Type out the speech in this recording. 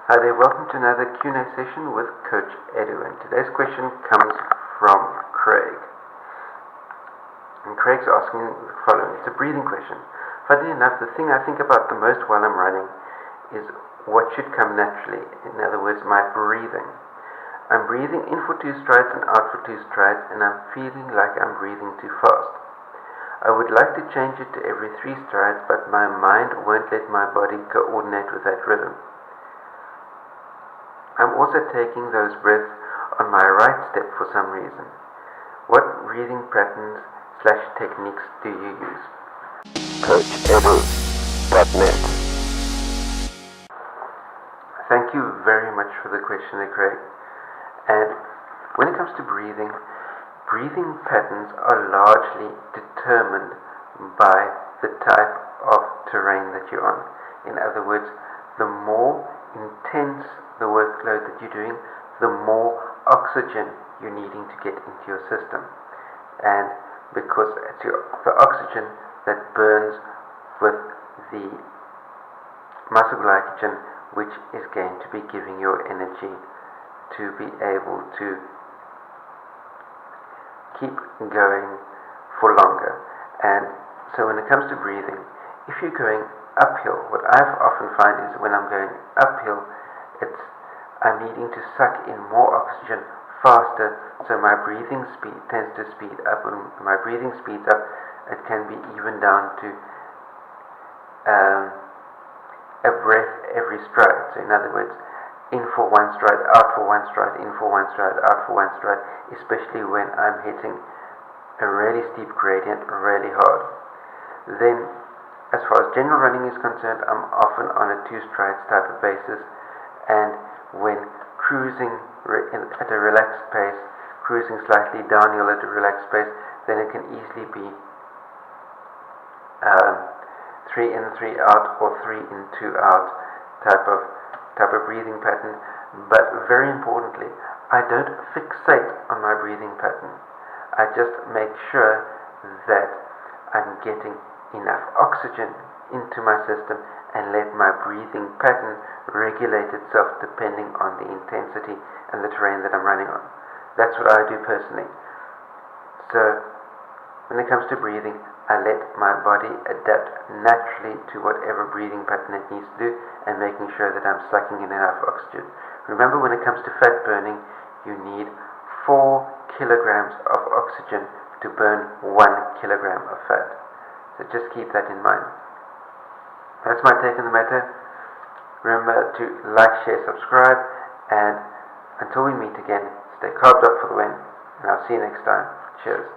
Hi there, welcome to another Q&A session with Coach Edu, and today's question comes from Craig. And Craig's asking the following. It's a breathing question. Funny enough, the thing I think about the most while I'm running is what should come naturally. In other words, my breathing. I'm breathing in for 2 strides and out for 2 strides, and I'm feeling like I'm breathing too fast. I would like to change it to every 3 strides, but my mind won't let my body coordinate with that rhythm. I'm also taking those breaths on my right step for some reason. What breathing patterns / techniques do you use? CoachEdu.net. Thank you very much for the question, Craig. And when it comes to breathing patterns are largely determined by the type of terrain that you're on. In other words, the more intense the workload that you're doing, the more oxygen you're needing to get into your system. And because it's the oxygen that burns with the muscle glycogen, which is going to be giving your energy to be able to keep going for longer. And so when it comes to breathing, if you're going uphill, what I've often find is when I'm going uphill, I'm needing to suck in more oxygen faster, so my breathing speed tends to speed up. When my breathing speeds up, it can be even down to a breath every stride. So in other words, in for 1 stride, out for 1 stride, in for 1 stride, out for 1 stride, especially when I'm hitting a really steep gradient really hard. Then, as far as general running is concerned, I'm often on a 2 strides type of basis, and when cruising at a relaxed pace, cruising slightly downhill at a relaxed pace, then it can easily be 3 in, 3 out, or 3 in, 2 out type of breathing pattern. But very importantly, I don't fixate on my breathing pattern. I just make sure that I'm getting enough oxygen into my system and let my breathing pattern regulate itself depending on the intensity and the terrain that I'm running on. That's what I do personally. So when it comes to breathing, I let my body adapt naturally to whatever breathing pattern it needs to do, and making sure that I'm sucking in enough oxygen. Remember, when it comes to fat burning, you need 4 kilograms of oxygen to burn 1 kilogram of fat. So just keep that in mind. That's my take on the matter. Remember to like, share, subscribe, and until we meet again, stay carved up for the win, and I'll see you next time. Cheers.